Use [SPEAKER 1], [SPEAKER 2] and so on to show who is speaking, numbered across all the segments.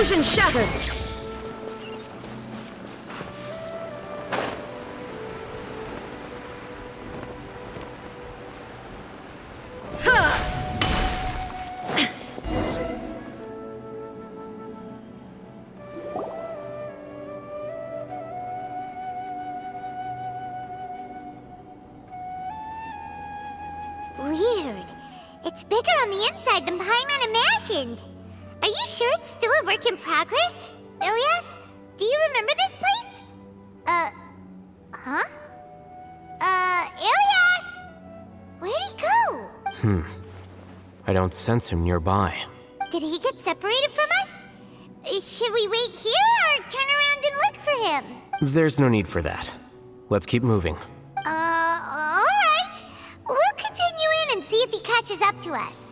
[SPEAKER 1] Illusion shattered!
[SPEAKER 2] Weird. It's bigger on the inside than Paimon imagined. Are you sure it's still a work in progress? Ilias, do you remember this place? Huh? Ilias! Where'd he go?
[SPEAKER 3] I don't sense him nearby.
[SPEAKER 2] Did he get separated from us? Should we wait here or turn around and look for him?
[SPEAKER 3] There's no need for that. Let's keep moving.
[SPEAKER 2] Alright. We'll continue in and see if he catches up to us.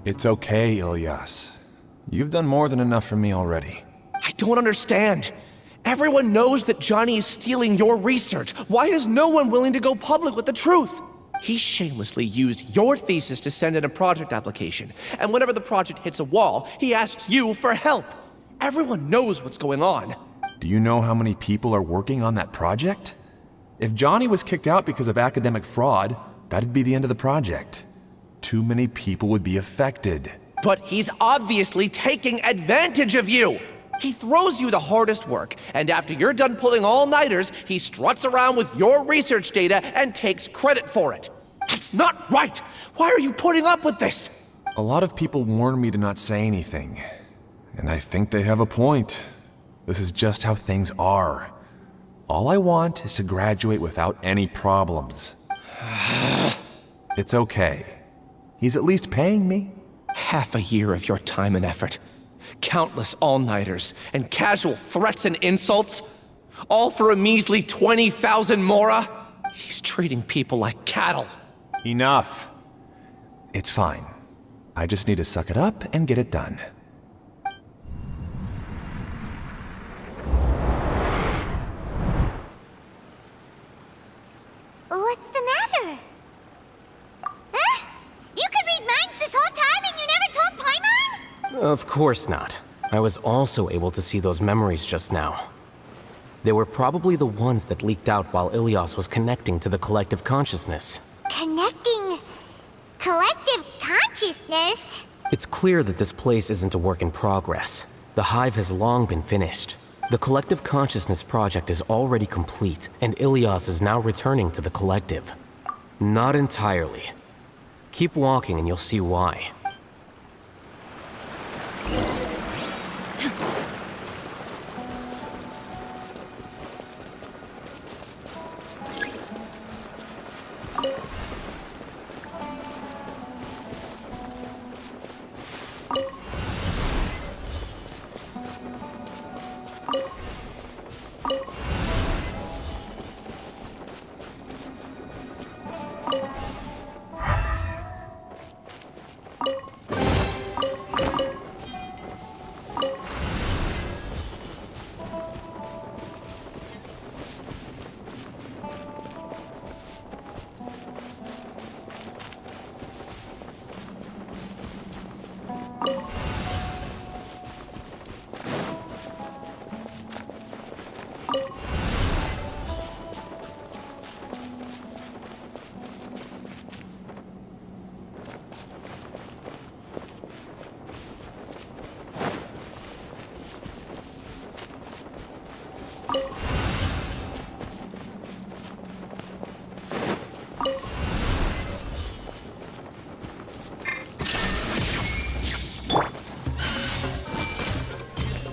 [SPEAKER 4] It's okay, Ilias. You've done more than enough for me already.
[SPEAKER 5] I don't understand. Everyone knows that Johnny is stealing your research. Why is no one willing to go public with the truth? He shamelessly used your thesis to send in a project application, and whenever the project hits a wall, he asks you for help. Everyone knows what's going on.
[SPEAKER 4] Do you know how many people are working on that project? If Johnny was kicked out because of academic fraud, that'd be the end of the project. Too many people would be affected.
[SPEAKER 5] But he's obviously taking advantage of you! He throws you the hardest work, and after you're done pulling all-nighters, he struts around with your research data and takes credit for it. That's not right! Why are you putting up with this?
[SPEAKER 4] A lot of people warn me to not say anything. And I think they have a point. This is just how things are. All I want is to graduate without any problems. It's okay. He's at least paying me.
[SPEAKER 5] Half a year of your time and effort. Countless all-nighters and casual threats and insults. All for a measly 20,000 mora? He's treating people like cattle.
[SPEAKER 4] Enough. It's fine. I just need to suck it up and get it done.
[SPEAKER 2] What's the matter? Huh? You could read minds this whole time and you never told Paimon?
[SPEAKER 3] Of course not. I was also able to see those memories just now. They were probably the ones that leaked out while Ilias was connecting to the collective consciousness.
[SPEAKER 2] Connecting collective consciousness?
[SPEAKER 3] It's clear that this place isn't a work in progress. The hive has long been finished. The collective consciousness project is already complete, and Ilias is now returning to the collective. Not entirely. Keep walking and you'll see why.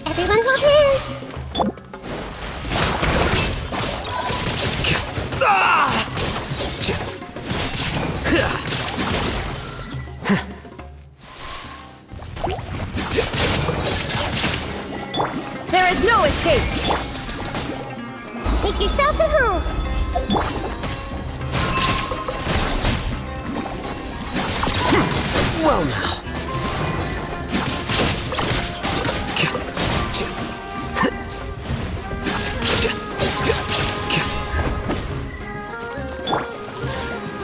[SPEAKER 2] Everyone hold hands!
[SPEAKER 1] There is no escape!
[SPEAKER 2] Make yourselves at home!
[SPEAKER 3] Well now.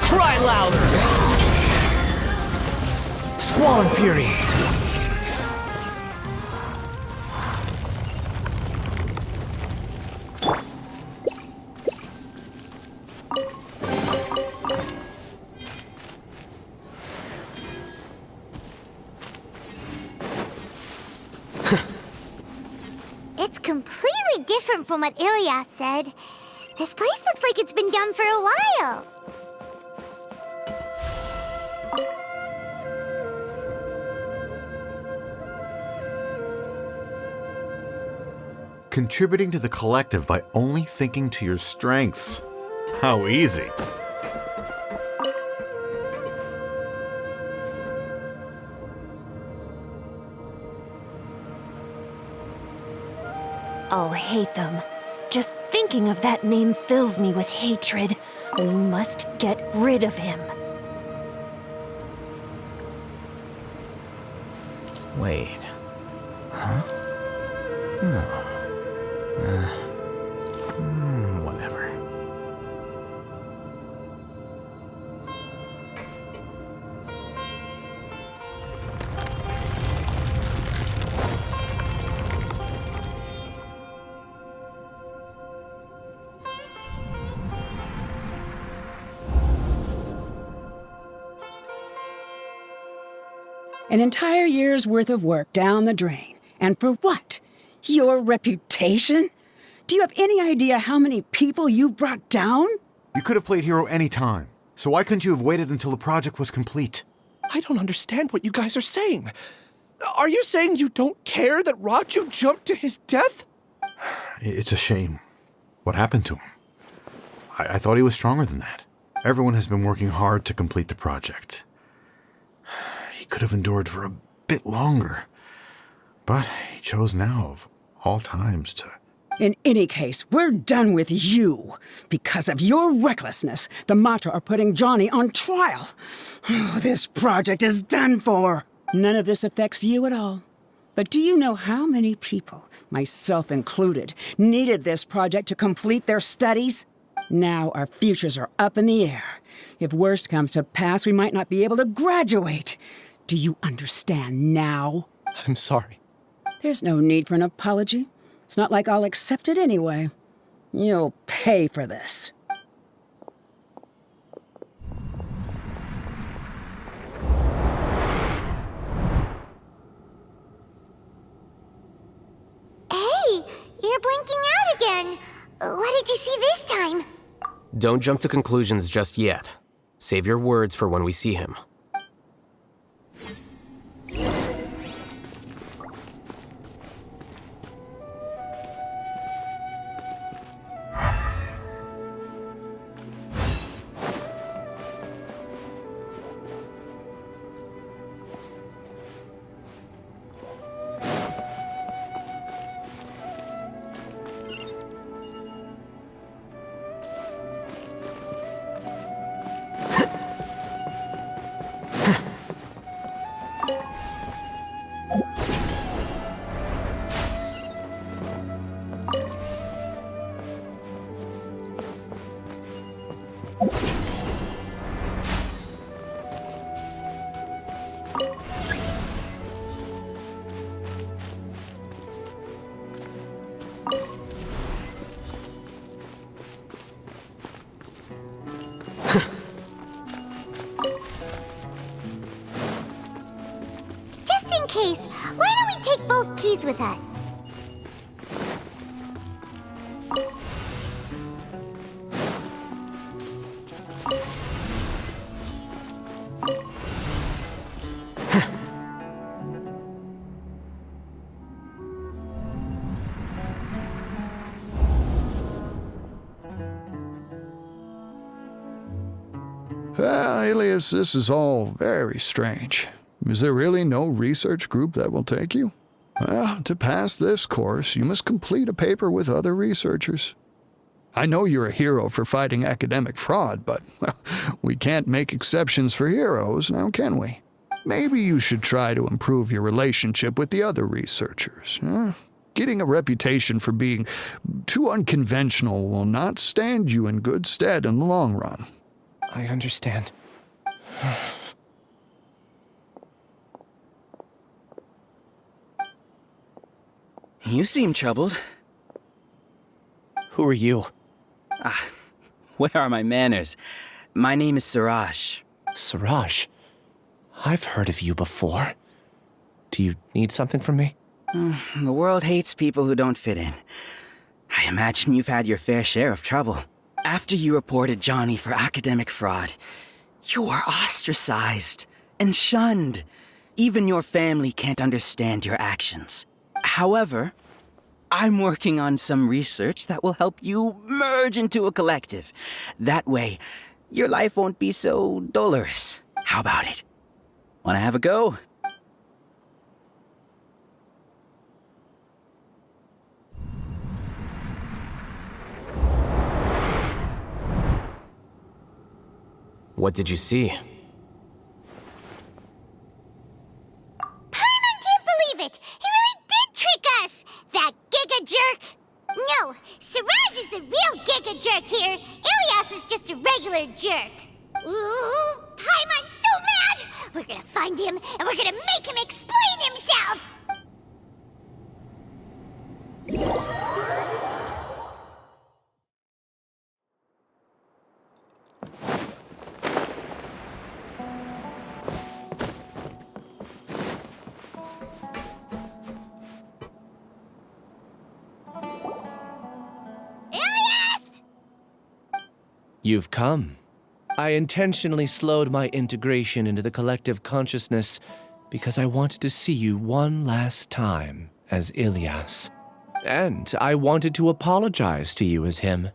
[SPEAKER 3] Cry louder! Squall and Fury!
[SPEAKER 2] It's completely different from what Ilias said. This place looks like it's been done for a while.
[SPEAKER 6] Contributing to the collective by only thinking to your strengths. How easy.
[SPEAKER 1] I'll hate them. Just thinking of that name fills me with hatred. We must get rid of him.
[SPEAKER 3] Wait. Huh? No. Whatever.
[SPEAKER 7] An entire year's worth of work down the drain. And for what? Your reputation? Do you have any idea how many people you've brought down?
[SPEAKER 6] You could have played hero any time. So why couldn't you have waited until the project was complete?
[SPEAKER 5] I don't understand what you guys are saying. Are you saying you don't care that Raju jumped to his death?
[SPEAKER 6] It's a shame. What happened to him? I thought he was stronger than that. Everyone has been working hard to complete the project. He could have endured for a bit longer. But he chose now, of all times, to...
[SPEAKER 7] In any case, we're done with you. Because of your recklessness, the Matra are putting Johnny on trial. This project is done for. None of this affects you at all. But do you know how many people, myself included, needed this project to complete their studies? Now our futures are up in the air. If worst comes to pass, we might not be able to graduate. Do you understand now?
[SPEAKER 5] I'm sorry.
[SPEAKER 7] There's no need for an apology. It's not like I'll accept it anyway. You'll pay for this.
[SPEAKER 2] Hey, you're blinking out again. What did you see this time?
[SPEAKER 3] Don't jump to conclusions just yet. Save your words for when we see him.
[SPEAKER 2] Just in case, why don't we take both keys with us?
[SPEAKER 8] Well, Alias, this is all very strange. Is there really no research group that will take you? Well, to pass this course, you must complete a paper with other researchers. I know you're a hero for fighting academic fraud, but well, we can't make exceptions for heroes, now can we? Maybe you should try to improve your relationship with the other researchers. Huh? Getting a reputation for being too unconventional will not stand you in good stead in the long run.
[SPEAKER 5] I understand.
[SPEAKER 9] You seem troubled.
[SPEAKER 5] Who are you?
[SPEAKER 9] Where are my manners? My name is Suraj.
[SPEAKER 5] Suraj. I've heard of you before. Do you need something from me?
[SPEAKER 9] The world hates people who don't fit in. I imagine you've had your fair share of trouble. After you reported Johnny for academic fraud, you were ostracized and shunned. Even your family can't understand your actions. However, I'm working on some research that will help you merge into a collective. That way, your life won't be so dolorous. How about it? Wanna have a go?
[SPEAKER 3] What did you see?
[SPEAKER 2] Paimon can't believe it! He really did trick us! That Giga Jerk! No, Siraj is the real Giga Jerk here. Ilias is just a regular jerk. Ooh, Paimon's so mad! We're gonna find him, and we're gonna make him explain himself! Ilias!
[SPEAKER 5] You've come. I intentionally slowed my integration into the collective consciousness because I wanted to see you one last time as Ilias. And I wanted to apologize to you as him.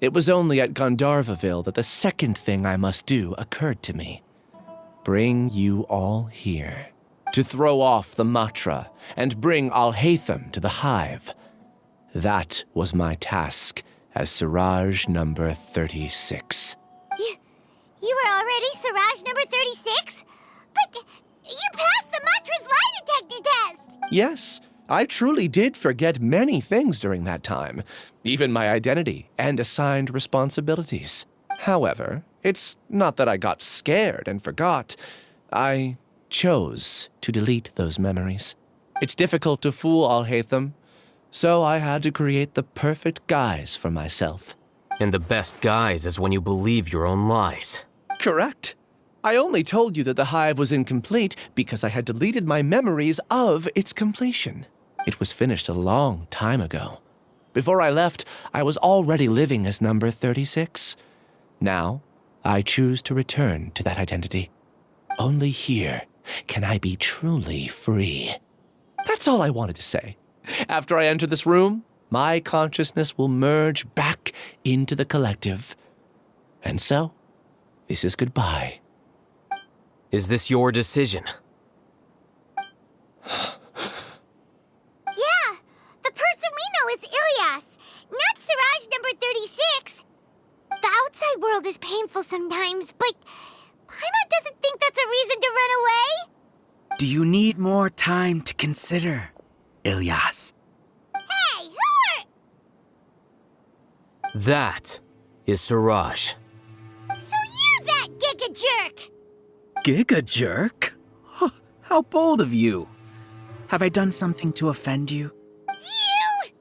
[SPEAKER 5] It was only at Gandharvaville that the second thing I must do occurred to me. Bring you all here. To throw off the Matra and bring Alhaitham to the Hive. That was my task as Siraj number 36.
[SPEAKER 2] You were already Siraj number 36? But you passed the Matra's lie detector test!
[SPEAKER 5] Yes, I truly did forget many things during that time, even my identity and assigned responsibilities. However, it's not that I got scared and forgot. I chose to delete those memories. It's difficult to fool Alhaitham, so I had to create the perfect guise for myself.
[SPEAKER 3] And the best guise is when you believe your own lies.
[SPEAKER 5] Correct. I only told you that the Hive was incomplete because I had deleted my memories of its completion. It was finished a long time ago. Before I left, I was already living as number 36. Now, I choose to return to that identity. Only here can I be truly free. That's all I wanted to say. After I enter this room, my consciousness will merge back into the collective. And so, this is goodbye.
[SPEAKER 3] Is this your decision?
[SPEAKER 2] Yeah, the person we know is Ilias, not Siraj number 36. The outside world is painful sometimes, but Paimon doesn't think that's a reason to run away.
[SPEAKER 9] Do you need more time to consider, Ilias?
[SPEAKER 2] Hey, who are...
[SPEAKER 3] That is Siraj.
[SPEAKER 2] So you're that Giga Jerk!
[SPEAKER 9] Giga Jerk? How bold of you. Have I done something to offend you?
[SPEAKER 2] You!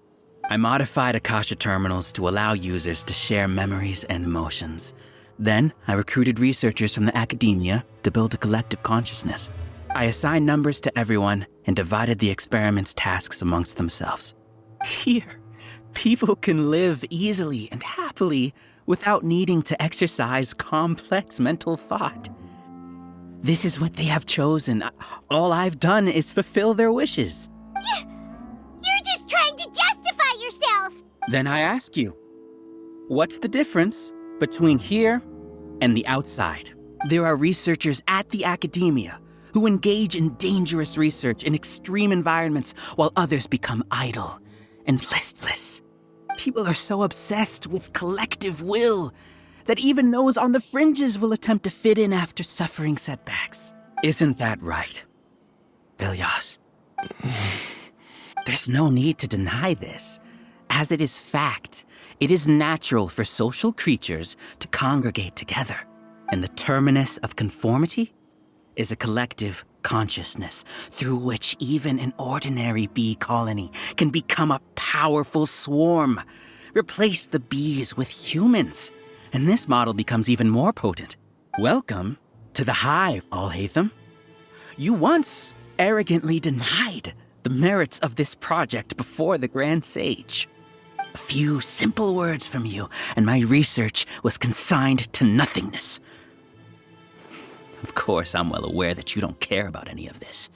[SPEAKER 9] I modified Akasha terminals to allow users to share memories and emotions. Then, I recruited researchers from the academia to build a collective consciousness. I assigned numbers to everyone and divided the experiment's tasks amongst themselves. Here, people can live easily and happily without needing to exercise complex mental thought. This is what they have chosen. All I've done is fulfill their wishes.
[SPEAKER 2] You're just trying to justify yourself!
[SPEAKER 9] Then I ask you, what's the difference between here and the outside? There are researchers at the academia who engage in dangerous research in extreme environments while others become idle and listless. People are so obsessed with collective will that even those on the fringes will attempt to fit in after suffering setbacks. Isn't that right, Ilyas? There's no need to deny this. As it is fact, it is natural for social creatures to congregate together. And the terminus of conformity is a collective consciousness through which even an ordinary bee colony can become a powerful swarm. Replace the bees with humans, and this model becomes even more potent. Welcome to the hive, Alhaitham. You once arrogantly denied the merits of this project before the Grand Sage. A few simple words from you, and my research was consigned to nothingness. Of course, I'm well aware that you don't care about any of this.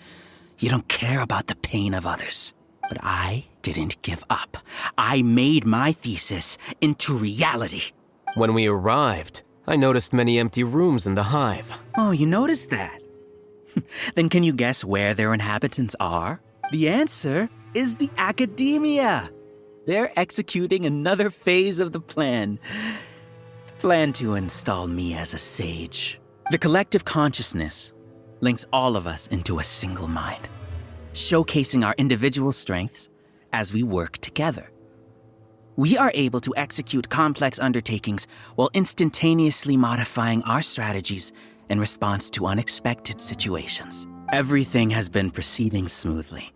[SPEAKER 9] You don't care about the pain of others. But I didn't give up. I made my thesis into reality.
[SPEAKER 3] When we arrived, I noticed many empty rooms in the hive.
[SPEAKER 9] Oh, you noticed that? Then can you guess where their inhabitants are? The answer is the academia. They're executing another phase of the plan. The plan to install me as a sage. The collective consciousness links all of us into a single mind, showcasing our individual strengths as we work together. We are able to execute complex undertakings while instantaneously modifying our strategies in response to unexpected situations. Everything has been proceeding smoothly.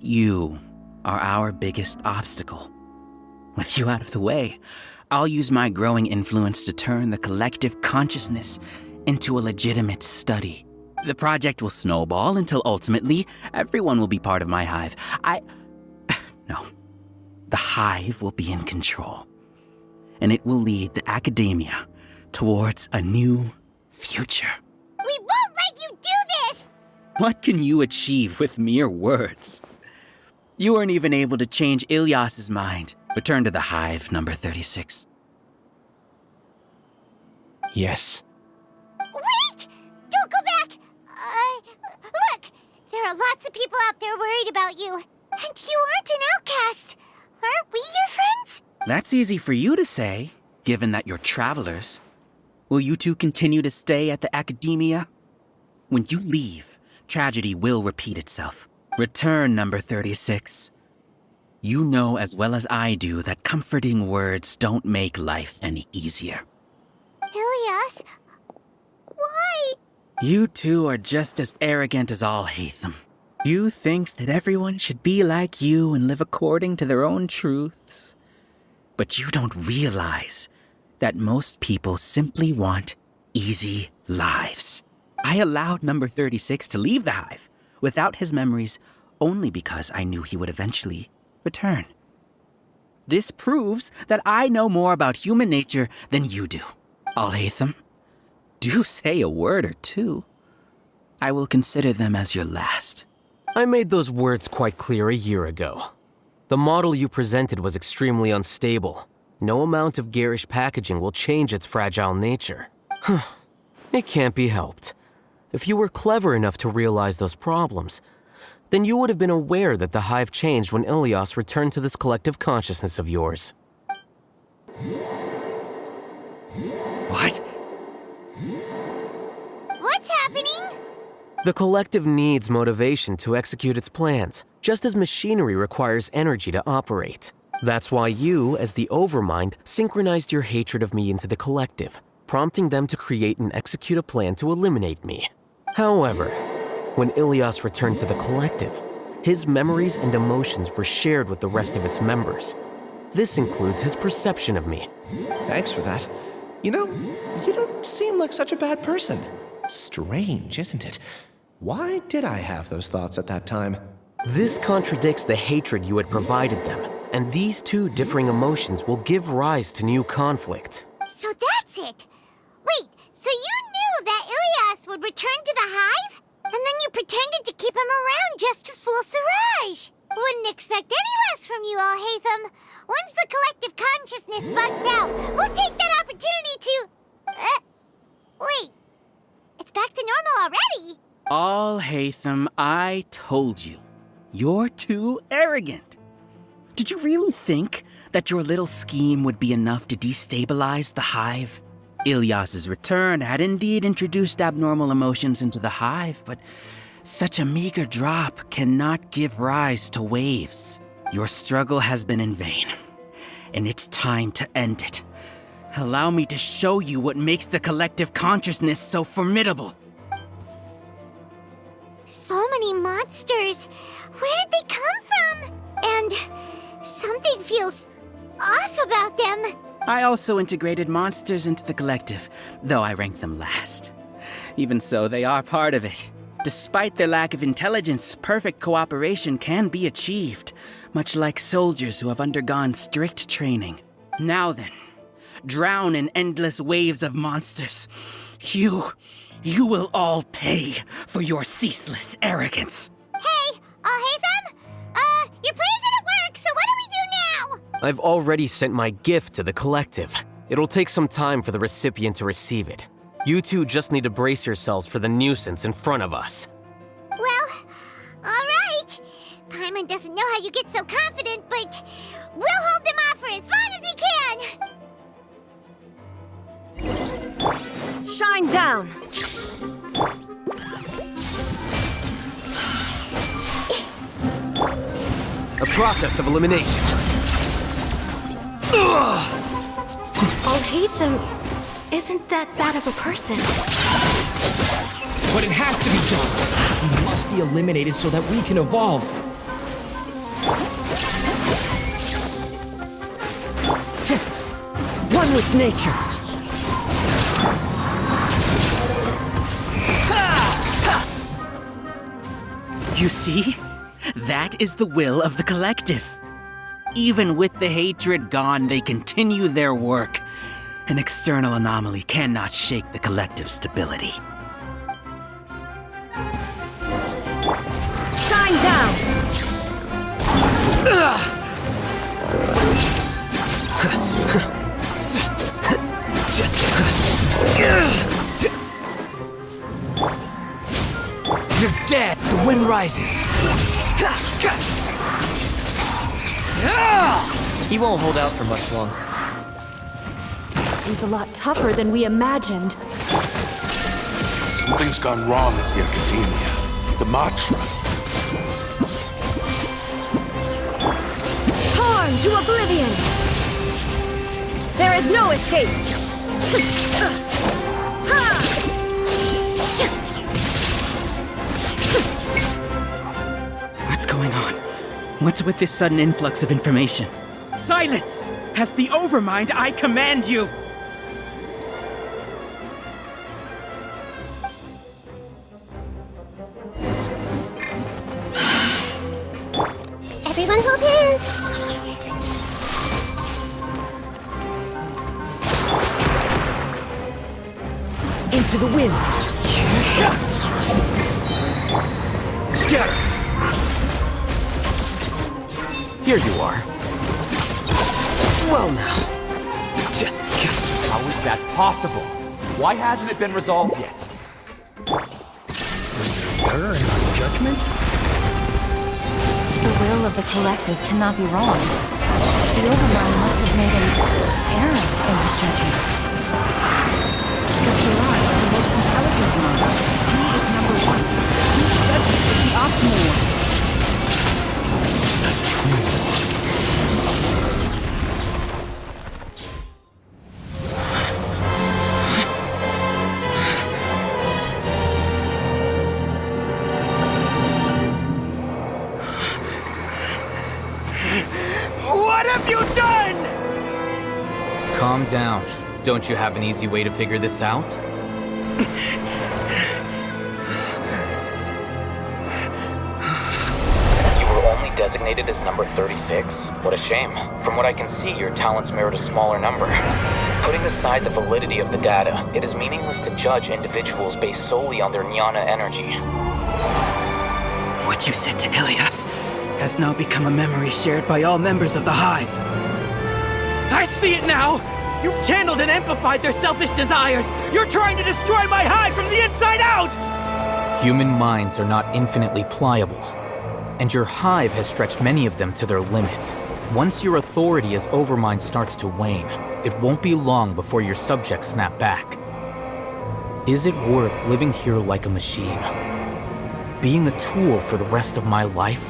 [SPEAKER 9] You are our biggest obstacle. With you out of the way, I'll use my growing influence to turn the collective consciousness into a legitimate study. The project will snowball until ultimately everyone will be part of my hive. No. The hive will be in control. And it will lead the academia towards a new future.
[SPEAKER 2] We won't let you do this!
[SPEAKER 9] What can you achieve with mere words? You weren't even able to change Ilyas's mind. Return to the hive, number 36.
[SPEAKER 3] Yes.
[SPEAKER 2] Wait! Don't go back! Look! There are lots of people out there worried about you. And you aren't an outcast. Aren't we your friends?
[SPEAKER 9] That's easy for you to say, given that you're travelers. Will you two continue to stay at the academia? When you leave, tragedy will repeat itself. Return, number 36. You know as well as I do that comforting words don't make life any easier.
[SPEAKER 2] Ilyas? Why?
[SPEAKER 9] You two are just as arrogant as Alhaitham. You think that everyone should be like you and live according to their own truths. But you don't realize that most people simply want easy lives. I allowed number 36 to leave the hive without his memories only because I knew he would eventually return. This proves that I know more about human nature than you do. Alhaitham, do say a word or two. I will consider them as your last.
[SPEAKER 3] I made those words quite clear a year ago. The model you presented was extremely unstable. No amount of garish packaging will change its fragile nature. It can't be helped. If you were clever enough to realize those problems, then you would have been aware that the hive changed when Ilyas returned to this collective consciousness of yours.
[SPEAKER 9] What?
[SPEAKER 2] What's happening?
[SPEAKER 3] The collective needs motivation to execute its plans, just as machinery requires energy to operate. That's why you, as the Overmind, synchronized your hatred of me into the collective, prompting them to create and execute a plan to eliminate me. However, when Ilyas returned to the collective, his memories and emotions were shared with the rest of its members. This includes his perception of me.
[SPEAKER 5] Thanks for that. You know, you don't seem like such a bad person. Strange, isn't it? Why did I have those thoughts at that time?
[SPEAKER 3] This contradicts the hatred you had provided them, and these two differing emotions will give rise to new conflict.
[SPEAKER 2] So that's it. Wait, so you knew that Ilyas would return to the hive? And then you pretended to keep him around just to fool Siraj. Wouldn't expect any less from you, Alhaitham. Once the collective consciousness bugs out, we'll take that opportunity to... wait. It's back to normal already.
[SPEAKER 9] Alhaitham, I told you. You're too arrogant. Did you really think that your little scheme would be enough to destabilize the hive? Ilias's return had indeed introduced abnormal emotions into the hive, but such a meager drop cannot give rise to waves. Your struggle has been in vain, and it's time to end it. Allow me to show you what makes the collective consciousness so formidable.
[SPEAKER 2] So many monsters. Where did they come from? And something feels off about them.
[SPEAKER 9] I also integrated monsters into the collective, though I ranked them last. Even so, they are part of it. Despite their lack of intelligence, perfect cooperation can be achieved, much like soldiers who have undergone strict training. Now then, drown in endless waves of monsters. You will all pay for your ceaseless arrogance.
[SPEAKER 2] Hey, Haytham? Your plan didn't work, so what do we do now?
[SPEAKER 3] I've already sent my gift to the collective. It'll take some time for the recipient to receive it. You two just need to brace yourselves for the nuisance in front of us.
[SPEAKER 2] Well, alright. Paimon doesn't know how you get so confident, but we'll hold them off for as long as we can.
[SPEAKER 1] Shine down!
[SPEAKER 3] A process of elimination.
[SPEAKER 1] I'll hate them. Isn't that bad of a person?
[SPEAKER 5] But it has to be done. He must be eliminated so that we can evolve.
[SPEAKER 7] One with nature.
[SPEAKER 9] You see? That is the will of the collective. Even with the hatred gone, they continue their work. An external anomaly cannot shake the collective stability.
[SPEAKER 1] Shine down!
[SPEAKER 5] You're dead! The wind rises!
[SPEAKER 3] He won't hold out for much longer.
[SPEAKER 1] He's a lot tougher than we imagined.
[SPEAKER 10] Something's gone wrong at the Academia. The Matra.
[SPEAKER 1] Torn to oblivion! There is no escape!
[SPEAKER 9] What's going on? What's with this sudden influx of information? Silence! As the Overmind, I command you!
[SPEAKER 2] Everyone hold hands.
[SPEAKER 5] Into the wind! Scatter!
[SPEAKER 3] Here you are. Well now.
[SPEAKER 11] How is that possible? Why hasn't it been resolved yet?
[SPEAKER 5] Was there error in our judgment?
[SPEAKER 1] The will of the collective cannot be wrong. The Overmind must have made an error in his judgment. But Jiraj is the most intelligent among us. He is number one. His judgment is the optimal one.
[SPEAKER 5] Is that true?
[SPEAKER 9] What have you done?
[SPEAKER 11] Calm down. Don't you have an easy way to figure this out? You were only designated as number 36? What a shame. From what I can see, your talents merit a smaller number. Putting aside the validity of the data, it is meaningless to judge individuals based solely on their jnana energy.
[SPEAKER 9] What you said to Ilias has now become a memory shared by all members of the Hive. I see it now! You've channeled and amplified their selfish desires! You're trying to destroy my Hive from the inside out!
[SPEAKER 11] Human minds are not infinitely pliable, and your hive has stretched many of them to their limit. Once your authority as Overmind starts to wane, it won't be long before your subjects snap back. Is it worth living here like a machine? Being a tool for the rest of my life?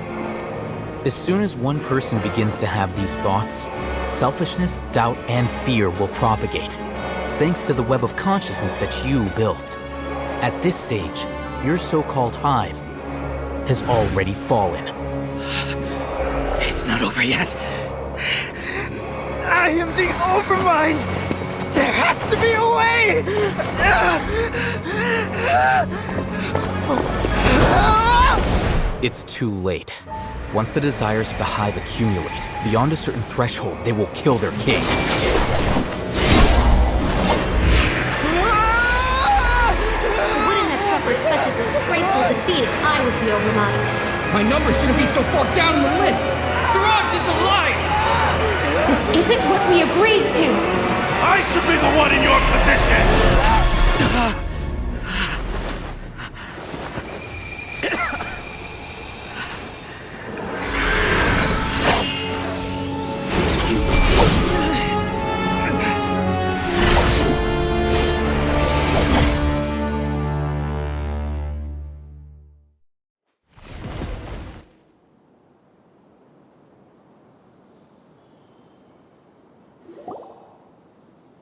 [SPEAKER 11] As soon as one person begins to have these thoughts, selfishness, doubt, and fear will propagate, thanks to the web of consciousness that you built. At this stage, your so-called hive has already fallen.
[SPEAKER 9] It's not over yet. I am the Overmind! There has to be a way!
[SPEAKER 11] It's too late. Once the desires of the hive accumulate, beyond a certain threshold, they will kill their king.
[SPEAKER 12] I wouldn't have suffered such a disgraceful defeat if I was the Overmind.
[SPEAKER 13] My number shouldn't be so far down on the list! Siraj is alive!
[SPEAKER 12] This isn't what we agreed to!
[SPEAKER 10] I should be the one in your position!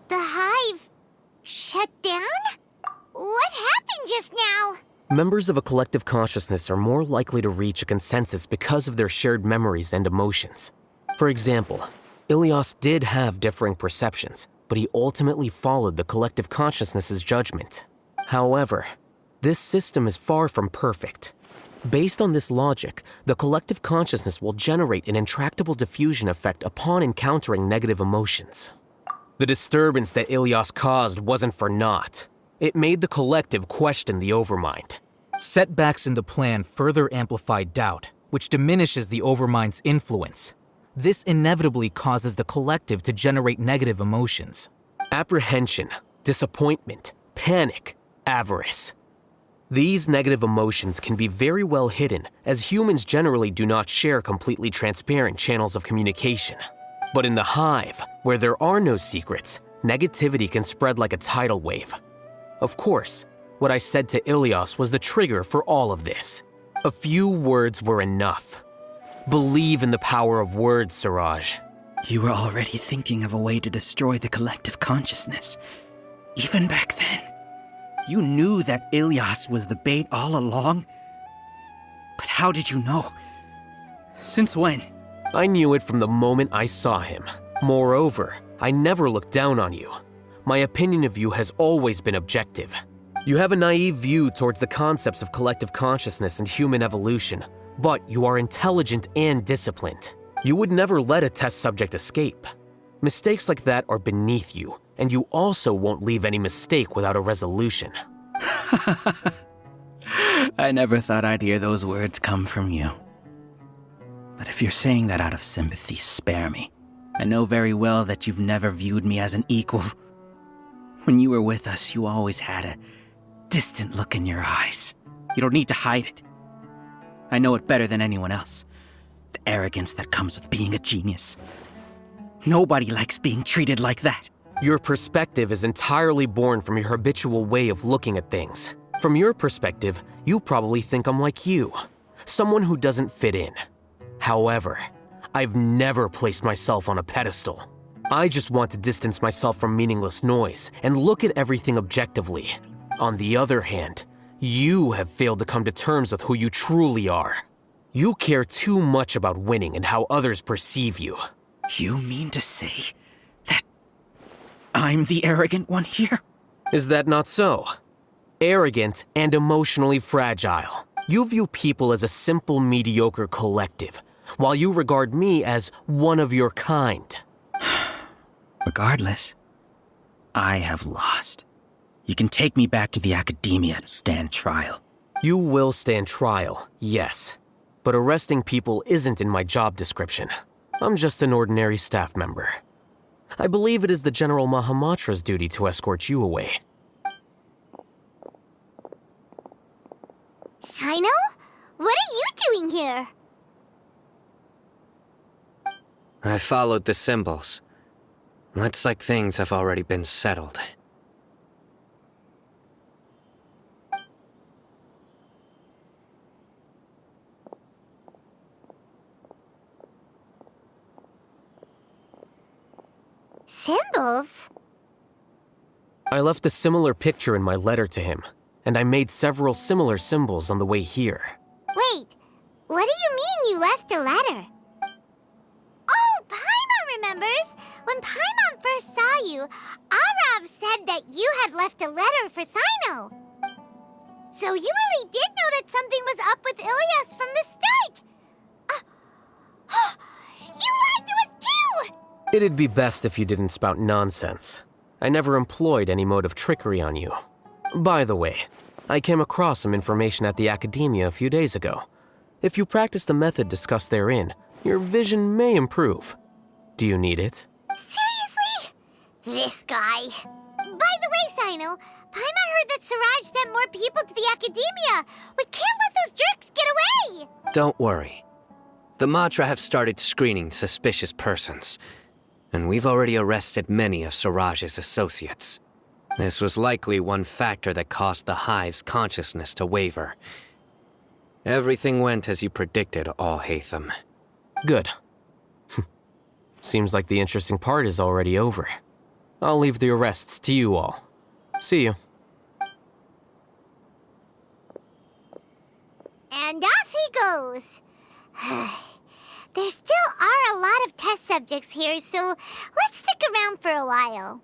[SPEAKER 2] The hive shut down? What happened just now?
[SPEAKER 3] Members of a collective consciousness are more likely to reach a consensus because of their shared memories and emotions. For example, Ilias did have differing perceptions, but he ultimately followed the collective consciousness's judgment. However, this system is far from perfect. Based on this logic, the collective consciousness will generate an intractable diffusion effect upon encountering negative emotions. The disturbance that Ilias caused wasn't for naught. It made the collective question the Overmind.
[SPEAKER 11] Setbacks in the plan further amplify doubt, which diminishes the Overmind's influence. This inevitably causes the collective to generate negative emotions.
[SPEAKER 3] Apprehension, disappointment, panic, avarice. These negative emotions can be very well hidden, as humans generally do not share completely transparent channels of communication. But in the hive, where there are no secrets, negativity can spread like a tidal wave. Of course, what I said to Ilias was the trigger for all of this. A few words were enough. Believe in the power of words, Siraj.
[SPEAKER 9] You were already thinking of a way to destroy the collective consciousness. Even back then. You knew that Ilias was the bait all along? But how did you know? Since when?
[SPEAKER 3] I knew it from the moment I saw him. Moreover, I never looked down on you. My opinion of you has always been objective. You have a naive view towards the concepts of collective consciousness and human evolution, but you are intelligent and disciplined. You would never let a test subject escape. Mistakes like that are beneath you, and you also won't leave any mistake without a resolution.
[SPEAKER 9] I never thought I'd hear those words come from you. But if you're saying that out of sympathy, spare me. I know very well that you've never viewed me as an equal. When you were with us, you always had a distant look in your eyes. You don't need to hide it. I know it better than anyone else. The arrogance that comes with being a genius. Nobody likes being treated like that.
[SPEAKER 3] Your perspective is entirely born from your habitual way of looking at things. From your perspective, you probably think I'm like you, someone who doesn't fit in. However, I've never placed myself on a pedestal. I just want to distance myself from meaningless noise and look at everything objectively. On the other hand, you have failed to come to terms with who you truly are. You care too much about winning and how others perceive you.
[SPEAKER 9] You mean to say that I'm the arrogant one here?
[SPEAKER 3] Is that not so? Arrogant and emotionally fragile. You view people as a simple, mediocre collective, while you regard me as one of your kind.
[SPEAKER 9] Regardless, I have lost. You can take me back to the academia to stand trial.
[SPEAKER 3] You will stand trial, yes. But arresting people isn't in my job description. I'm just an ordinary staff member. I believe it is the General Mahamatra's duty to escort you away.
[SPEAKER 2] Sino? What are you doing here?
[SPEAKER 14] I followed the symbols. Looks like things have already been settled.
[SPEAKER 2] Symbols?
[SPEAKER 3] I left a similar picture in my letter to him, and I made several similar symbols on the way here.
[SPEAKER 2] Wait, what do you mean you left a letter? Oh, Paimon remembers! When Paimon first saw you, Arav said that you had left a letter for Sino. So you really did know that something was up with Ilias from the start! You lied to us too!
[SPEAKER 3] It'd be best if you didn't spout nonsense. I never employed any mode of trickery on you. By the way, I came across some information at the Academia a few days ago. If you practice the method discussed therein, your vision may improve. Do you need it?
[SPEAKER 2] Seriously? This guy. By the way, Sino, Paimon heard that Siraj sent more people to the Academia. We can't let those jerks get away!
[SPEAKER 14] Don't worry. The Matra have started screening suspicious persons, and we've already arrested many of Siraj's associates. This was likely one factor that caused the Hive's consciousness to waver. Everything went as you predicted, Al-Haytham.
[SPEAKER 3] Good. Seems like the interesting part is already over. I'll leave the arrests to you all. See you.
[SPEAKER 2] And off he goes. There still are a lot of test subjects here, so let's stick around for a while.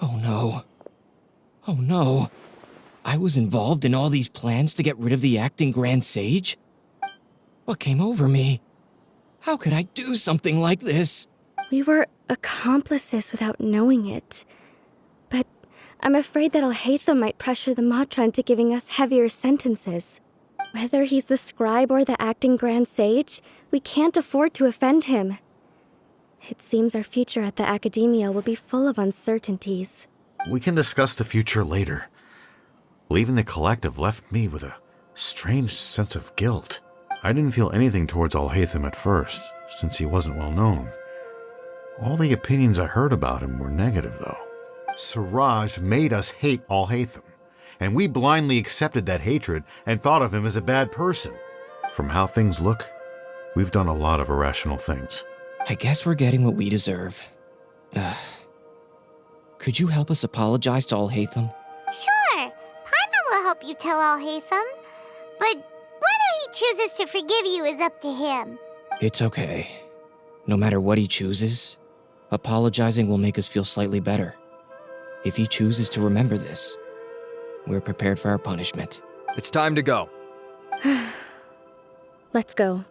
[SPEAKER 13] Oh no. Oh no. I was involved in all these plans to get rid of the acting Grand Sage? What came over me? How could I do something like this?
[SPEAKER 15] We were accomplices without knowing it. But I'm afraid that Al-Haytham might pressure the Matra into giving us heavier sentences. Whether he's the scribe or the acting Grand Sage, we can't afford to offend him. It seems our future at the Academia will be full of uncertainties.
[SPEAKER 6] We can discuss the future later. Leaving the collective left me with a strange sense of guilt. I didn't feel anything towards Al-Haytham at first, since he wasn't well known. All the opinions I heard about him were negative, though. Siraj made us hate Al-Haytham, and we blindly accepted that hatred and thought of him as a bad person. From how things look, we've done a lot of irrational things.
[SPEAKER 13] I guess we're getting what we deserve. Could you help us apologize to Al-Haytham?
[SPEAKER 2] Sure, Paimon will help you tell Al-Haytham. But whether he chooses to forgive you is up to him.
[SPEAKER 13] It's okay. No matter what he chooses, apologizing will make us feel slightly better. If he chooses to remember this, we're prepared for our punishment.
[SPEAKER 16] It's time to go.
[SPEAKER 15] Let's go.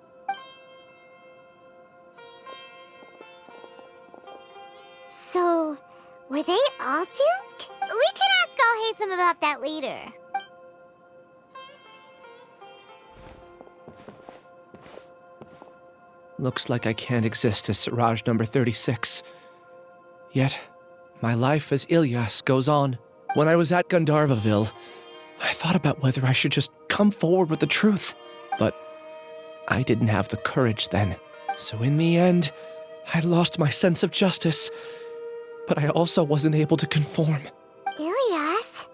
[SPEAKER 2] So, were they all doomed? We can ask Al-Haytham about that later.
[SPEAKER 5] Looks like I can't exist as Siraj number 36. Yet, my life as Ilyas goes on. When I was at Gandharvaville, I thought about whether I should just come forward with the truth. But I didn't have the courage then. So in the end, I lost my sense of justice. But I also wasn't able to conform.
[SPEAKER 2] Ilias?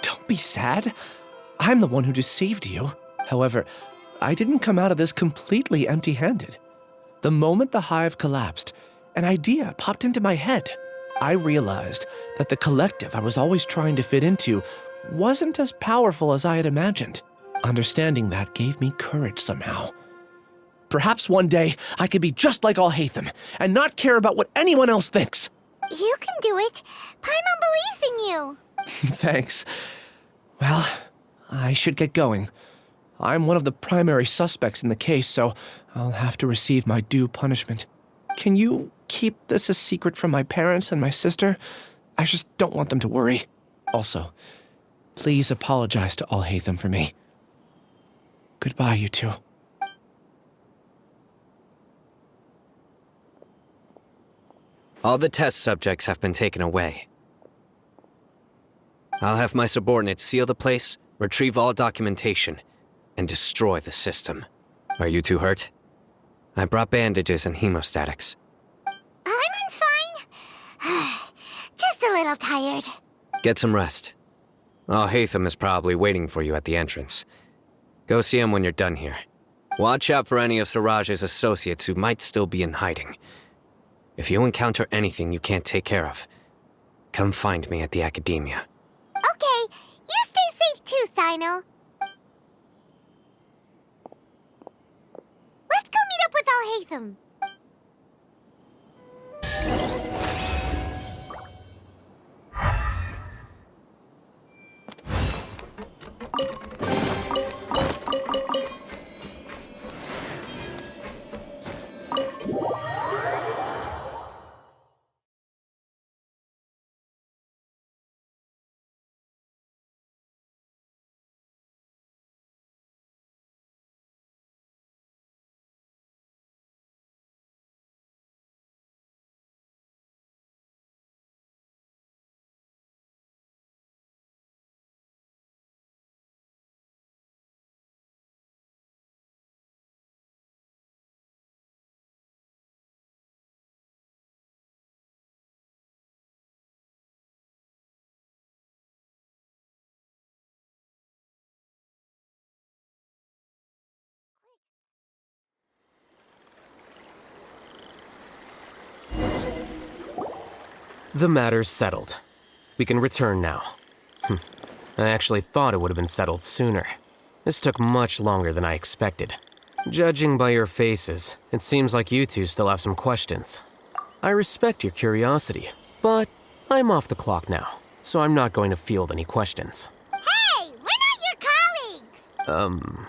[SPEAKER 5] Don't be sad. I'm the one who deceived you. However, I didn't come out of this completely empty-handed. The moment the hive collapsed, an idea popped into my head. I realized that the collective I was always trying to fit into wasn't as powerful as I had imagined. Understanding that gave me courage somehow. Perhaps one day I could be just like Al-Haytham and not care about what anyone else thinks.
[SPEAKER 2] You can do it. Paimon believes in you.
[SPEAKER 5] Thanks. Well, I should get going. I'm one of the primary suspects in the case, so I'll have to receive my due punishment. Can you keep this a secret from my parents and my sister? I just don't want them to worry. Also, please apologize to Al-Haytham for me. Goodbye, you two.
[SPEAKER 14] All the test subjects have been taken away. I'll have my subordinates seal the place, retrieve all documentation, and destroy the system. Are you two hurt? I brought bandages and hemostatics.
[SPEAKER 2] Hyman's fine. Just a little tired.
[SPEAKER 14] Get some rest. Oh, Hatham is probably waiting for you at the entrance. Go see him when you're done here. Watch out for any of Siraj's associates who might still be in hiding. If you encounter anything you can't take care of, come find me at the Academia.
[SPEAKER 2] Okay, you stay safe too, Sino. Let's go meet up with Al-Hatham.
[SPEAKER 3] The matter's settled. We can return now. I actually thought it would have been settled sooner. This took much longer than I expected. Judging by your faces, it seems like you two still have some questions. I respect your curiosity, but I'm off the clock now, so I'm not going to field any questions.
[SPEAKER 2] Hey, we're not your colleagues!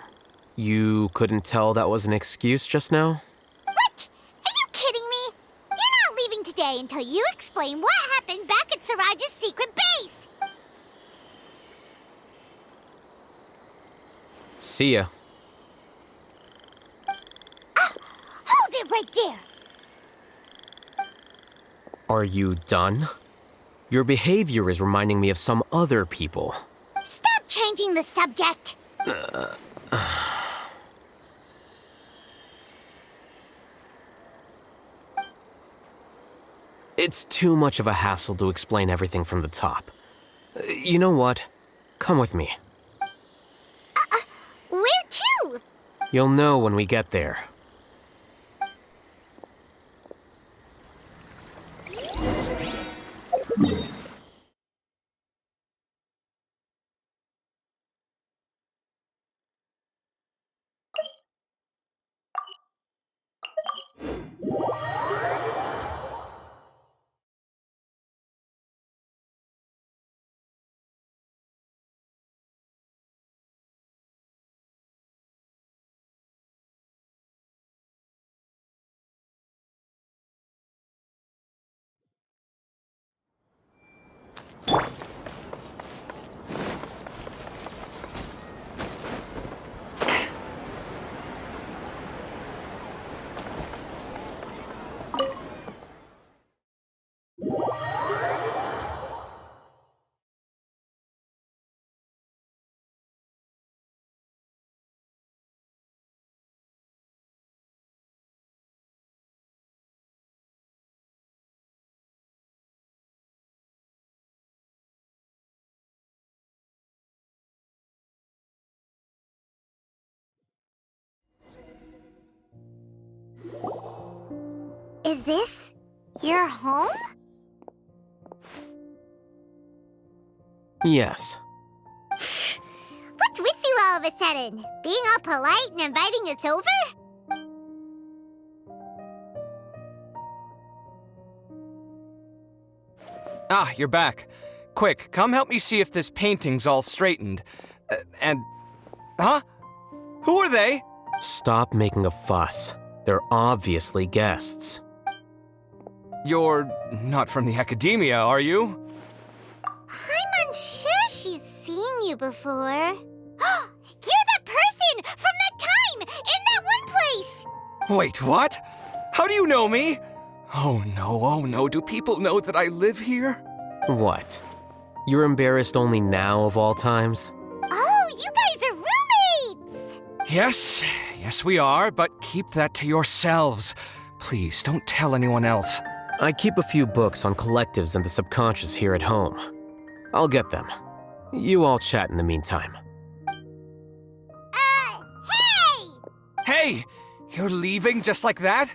[SPEAKER 3] You couldn't tell that was an excuse just now?
[SPEAKER 2] What? Are you kidding me? You're not leaving today until you explain what happened back at Siraj's secret base!
[SPEAKER 3] See ya.
[SPEAKER 2] Hold it right there!
[SPEAKER 3] Are you done? Your behavior is reminding me of some other people.
[SPEAKER 2] Stop changing the subject!
[SPEAKER 3] It's too much of a hassle to explain everything from the top. You know what? Come with me.
[SPEAKER 2] Where to?
[SPEAKER 3] You'll know when we get there.
[SPEAKER 2] Is this your home?
[SPEAKER 3] Yes.
[SPEAKER 2] What's with you all of a sudden? Being all polite and inviting us over?
[SPEAKER 16] Ah, you're back. Quick, come help me see if this painting's all straightened. Huh? Who are they?
[SPEAKER 3] Stop making a fuss. They're obviously guests.
[SPEAKER 16] You're not from the Academia, are you?
[SPEAKER 2] I'm unsure she's seen you before. You're that person from that time in that one place!
[SPEAKER 16] Wait, what? How do you know me? Oh no, do people know that I live here?
[SPEAKER 3] What? You're embarrassed only now of all times?
[SPEAKER 2] Oh, you guys are roommates!
[SPEAKER 16] Yes, we are, but keep that to yourselves. Please, don't tell anyone else.
[SPEAKER 3] I keep a few books on collectives and the subconscious here at home. I'll get them. You all chat in the meantime.
[SPEAKER 2] Hey!
[SPEAKER 16] Hey! You're leaving just like that?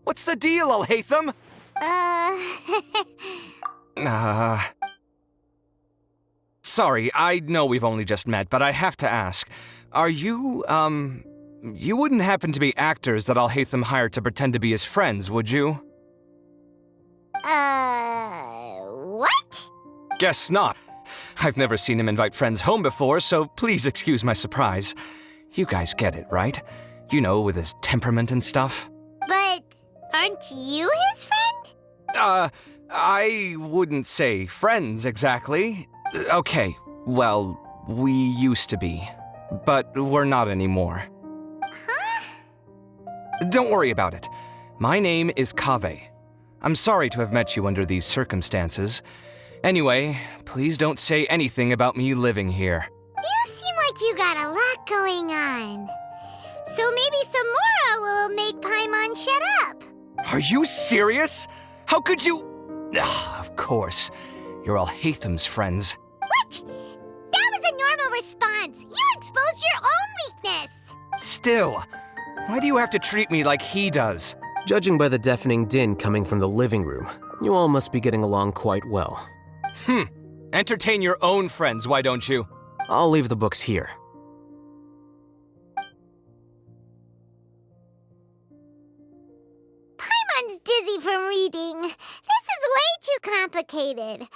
[SPEAKER 16] What's the deal, Alhaitham? Sorry, I know we've only just met, but I have to ask. Are you, you wouldn't happen to be actors that Alhaitham hired to pretend to be his friends, would you?
[SPEAKER 2] What?
[SPEAKER 16] Guess not. I've never seen him invite friends home before, so please excuse my surprise. You guys get it, right? You know, with his temperament and stuff.
[SPEAKER 2] But aren't you his friend?
[SPEAKER 16] I wouldn't say friends exactly. Okay, well, we used to be, but we're not anymore.
[SPEAKER 2] Huh?
[SPEAKER 16] Don't worry about it. My name is Kaveh. I'm sorry to have met you under these circumstances. Anyway, please don't say anything about me living here.
[SPEAKER 2] You seem like you got a lot going on. So maybe Samora will make Paimon shut up.
[SPEAKER 16] Are you serious? How could you? Of course. You're Alhaitham's friends.
[SPEAKER 2] What? That was a normal response. You exposed your own weakness.
[SPEAKER 16] Still, why do you have to treat me like he does?
[SPEAKER 3] Judging by the deafening din coming from the living room, you all must be getting along quite well.
[SPEAKER 16] Entertain your own friends, why don't you?
[SPEAKER 3] I'll leave the books here.
[SPEAKER 2] Paimon's dizzy from reading. This is way too complicated.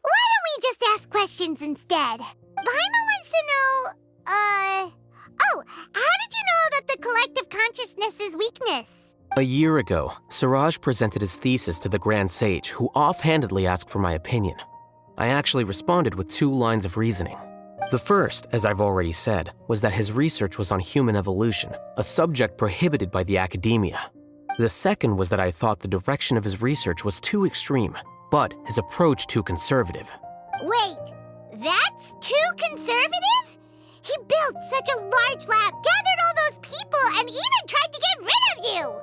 [SPEAKER 2] Why don't we just ask questions instead? Paimon wants to know, oh, how did you know about the collective consciousness's weakness?
[SPEAKER 3] A year ago, Siraj presented his thesis to the Grand Sage, who offhandedly asked for my opinion. I actually responded with 2 lines of reasoning. The first, as I've already said, was that his research was on human evolution, a subject prohibited by the academia. The second was that I thought the direction of his research was too extreme, but his approach too conservative.
[SPEAKER 2] Wait, that's too conservative? He built such a large lab, gathered all those people, and even tried to get rid of you!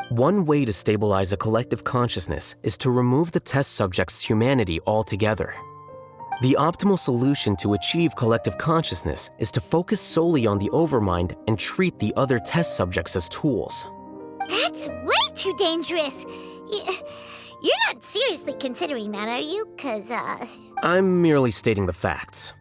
[SPEAKER 3] One way to stabilize a collective consciousness is to remove the test subject's humanity altogether. The optimal solution to achieve collective consciousness is to focus solely on the overmind and treat the other test subjects as tools.
[SPEAKER 2] That's way too dangerous! You're not seriously considering that, are you?
[SPEAKER 3] I'm merely stating the facts.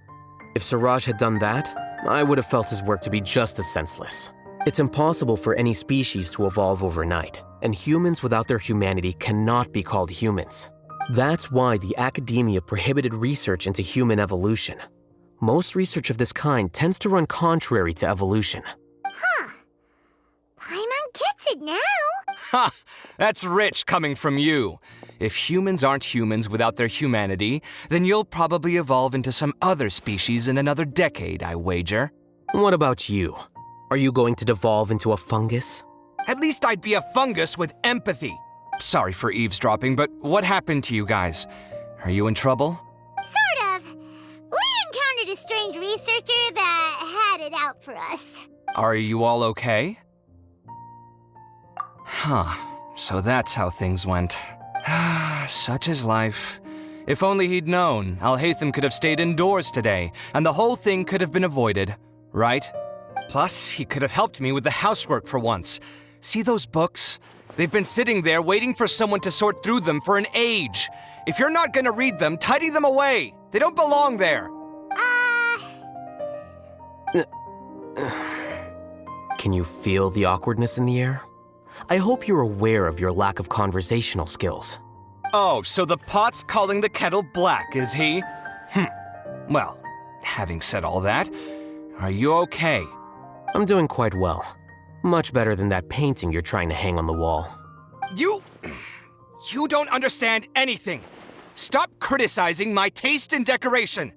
[SPEAKER 3] If Siraj had done that, I would have felt his work to be just as senseless. It's impossible for any species to evolve overnight, and humans without their humanity cannot be called humans. That's why the academia prohibited research into human evolution. Most research of this kind tends to run contrary to evolution.
[SPEAKER 2] Huh. Paimon gets it now.
[SPEAKER 16] Ha! That's rich coming from you. If humans aren't humans without their humanity, then you'll probably evolve into some other species in another decade, I wager.
[SPEAKER 3] What about you? Are you going to devolve into a fungus?
[SPEAKER 16] At least I'd be a fungus with empathy. Sorry for eavesdropping, but what happened to you guys? Are you in trouble?
[SPEAKER 2] Sort of. We encountered a strange researcher that had it out for us.
[SPEAKER 16] Are you all okay? Huh. So that's how things went. Such is life. If only he'd known, Alhaitham could have stayed indoors today, and the whole thing could have been avoided, right? Plus, he could have helped me with the housework for once. See those books? They've been sitting there waiting for someone to sort through them for an age. If you're not gonna read them, tidy them away. They don't belong there.
[SPEAKER 3] Can you feel the awkwardness in the air? I hope you're aware of your lack of conversational skills.
[SPEAKER 16] Oh, so the pot's calling the kettle black, is he? Well, having said all that, are you okay?
[SPEAKER 3] I'm doing quite well. Much better than that painting you're trying to hang on the wall.
[SPEAKER 16] You don't understand anything. Stop criticizing my taste in decoration.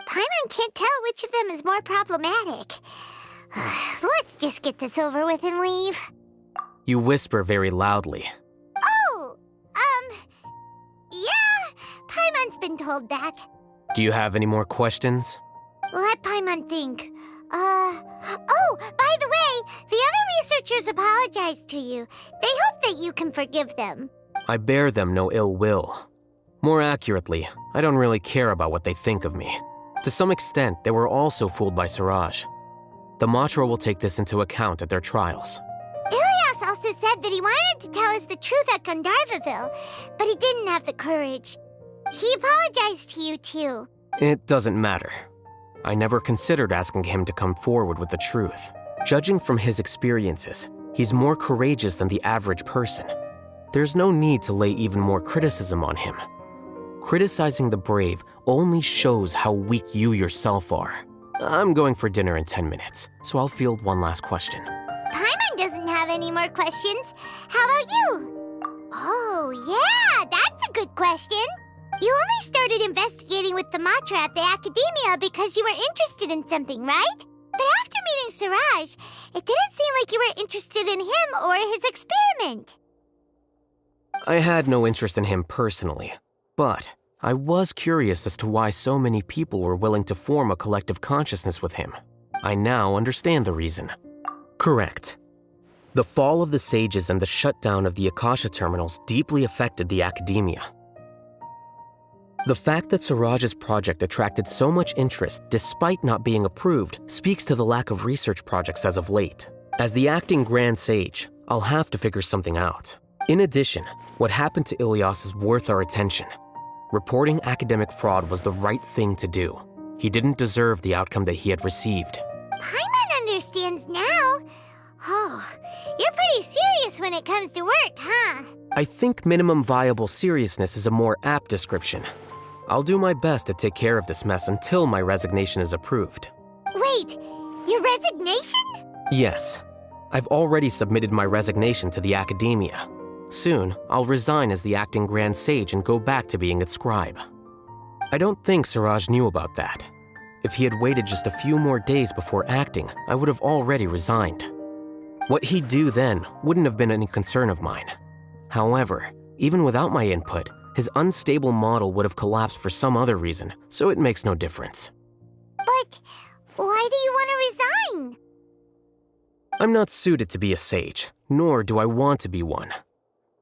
[SPEAKER 2] Paimon can't tell which of them is more problematic. Let's just get this over with and leave.
[SPEAKER 3] You whisper very loudly.
[SPEAKER 2] Oh, hold that.
[SPEAKER 3] Do you have any more questions?
[SPEAKER 2] Let Paimon think. Oh, by the way, the other researchers apologized to you. They hope that you can forgive them.
[SPEAKER 3] I bear them no ill will. More accurately, I don't really care about what they think of me. To some extent, they were also fooled by Siraj. The Matra will take this into account at their trials.
[SPEAKER 2] Ilias also said that he wanted to tell us the truth at Gandharvaville, but he didn't have the courage. He apologized to you, too.
[SPEAKER 3] It doesn't matter. I never considered asking him to come forward with the truth. Judging from his experiences, he's more courageous than the average person. There's no need to lay even more criticism on him. Criticizing the brave only shows how weak you yourself are. I'm going for dinner in 10 minutes, so I'll field one last question.
[SPEAKER 2] Paimon doesn't have any more questions. How about you? Oh, yeah, that's a good question. You only started investigating with the Matra at the Academia because you were interested in something, right? But after meeting Siraj, it didn't seem like you were interested in him or his experiment.
[SPEAKER 3] I had no interest in him personally, but I was curious as to why so many people were willing to form a collective consciousness with him. I now understand the reason. Correct. The fall of the sages and the shutdown of the Akasha terminals deeply affected the Academia. The fact that Siraj's project attracted so much interest despite not being approved speaks to the lack of research projects as of late. As the acting Grand Sage, I'll have to figure something out. In addition, what happened to Ilias is worth our attention. Reporting academic fraud was the right thing to do. He didn't deserve the outcome that he had received.
[SPEAKER 2] Paimon understands now. Oh, you're pretty serious when it comes to work, huh?
[SPEAKER 3] I think minimum viable seriousness is a more apt description. I'll do my best to take care of this mess until my resignation is approved.
[SPEAKER 2] Wait, your resignation?
[SPEAKER 3] Yes. I've already submitted my resignation to the Academia. Soon, I'll resign as the acting Grand Sage and go back to being its scribe. I don't think Siraj knew about that. If he had waited just a few more days before acting, I would have already resigned. What he'd do then wouldn't have been any concern of mine. However, even without my input, his unstable model would have collapsed for some other reason, so it makes no difference.
[SPEAKER 2] But why do you want to resign?
[SPEAKER 3] I'm not suited to be a sage, nor do I want to be one.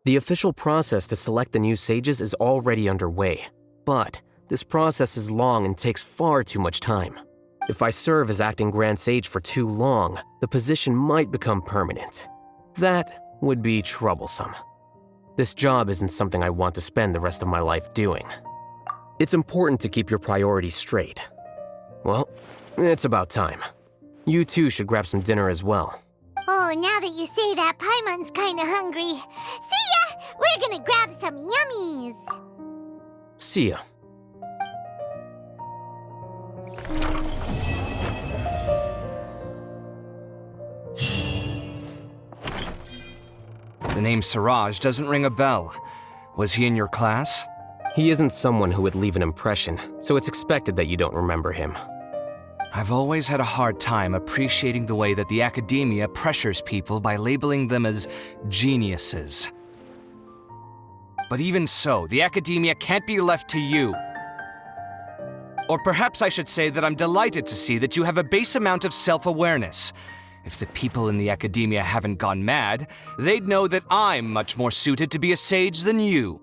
[SPEAKER 3] The official process to select the new sages is already underway, but this process is long and takes far too much time. If I serve as acting Grand Sage for too long, the position might become permanent. That would be troublesome. This job isn't something I want to spend the rest of my life doing. It's important to keep your priorities straight. Well, it's about time. You too should grab some dinner as well.
[SPEAKER 2] Oh, now that you say that, Paimon's kinda hungry. See ya! We're gonna grab some yummies!
[SPEAKER 3] See ya.
[SPEAKER 16] The name Siraj doesn't ring a bell. Was he in your class?
[SPEAKER 3] He isn't someone who would leave an impression, so it's expected that you don't remember him.
[SPEAKER 16] I've always had a hard time appreciating the way that the Academia pressures people by labeling them as geniuses. But even so, the Academia can't be left to you. Or perhaps I should say that I'm delighted to see that you have a base amount of self-awareness. If the people in the Academia haven't gone mad, they'd know that I'm much more suited to be a sage than you.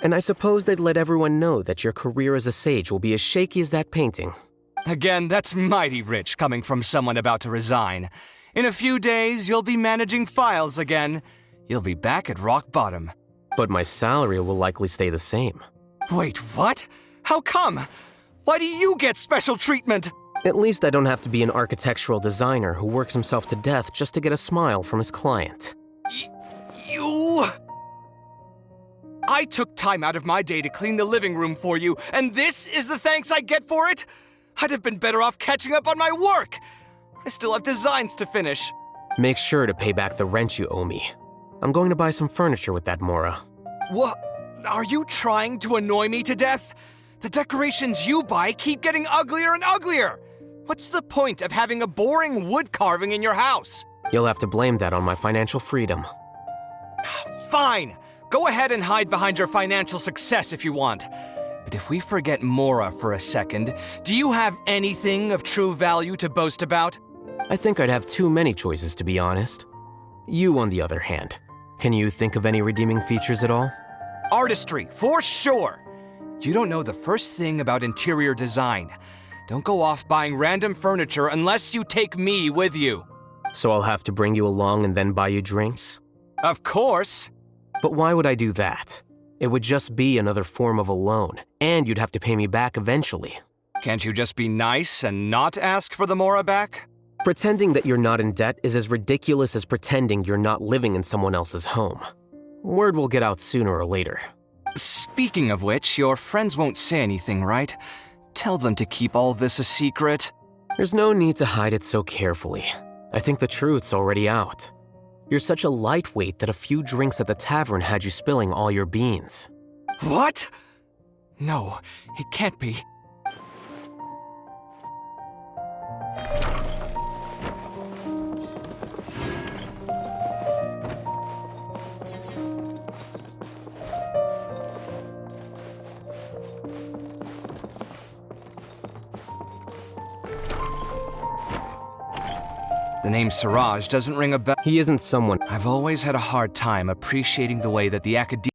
[SPEAKER 3] And I suppose they'd let everyone know that your career as a sage will be as shaky as that painting.
[SPEAKER 16] Again, that's mighty rich coming from someone about to resign. In a few days, you'll be managing files again. You'll be back at rock bottom.
[SPEAKER 3] But my salary will likely stay the same.
[SPEAKER 16] Wait, what? How come? Why do you get special treatment?
[SPEAKER 3] At least I don't have to be an architectural designer who works himself to death just to get a smile from his client.
[SPEAKER 16] You... I took time out of my day to clean the living room for you, and this is the thanks I get for it? I'd have been better off catching up on my work. I still have designs to finish.
[SPEAKER 3] Make sure to pay back the rent you owe me. I'm going to buy some furniture with that, Mora.
[SPEAKER 16] What? Are you trying to annoy me to death? The decorations you buy keep getting uglier and uglier. What's the point of having a boring wood carving in your house?
[SPEAKER 3] You'll have to blame that on my financial freedom.
[SPEAKER 16] Fine. Go ahead and hide behind your financial success if you want. But if we forget Mora for a second, do you have anything of true value to boast about?
[SPEAKER 3] I think I'd have too many choices, to be honest. You, on the other hand, can you think of any redeeming features at all?
[SPEAKER 16] Artistry, for sure! You don't know the first thing about interior design. Don't go off buying random furniture unless you take me with you.
[SPEAKER 3] So I'll have to bring you along and then buy you drinks?
[SPEAKER 16] Of course!
[SPEAKER 3] But why would I do that? It would just be another form of a loan, and you'd have to pay me back eventually.
[SPEAKER 16] Can't you just be nice and not ask for the Mora back?
[SPEAKER 3] Pretending that you're not in debt is as ridiculous as pretending you're not living in someone else's home. Word will get out sooner or later.
[SPEAKER 16] Speaking of which, your friends won't say anything, right? Tell them to keep all this a secret.
[SPEAKER 3] There's no need to hide it so carefully. I think the truth's already out. You're such a lightweight that a few drinks at the tavern had you spilling all your beans.
[SPEAKER 16] What? No, it can't be. The name Siraj doesn't ring a bell.
[SPEAKER 3] He isn't someone.
[SPEAKER 16] I've always had a hard time appreciating the way that the academia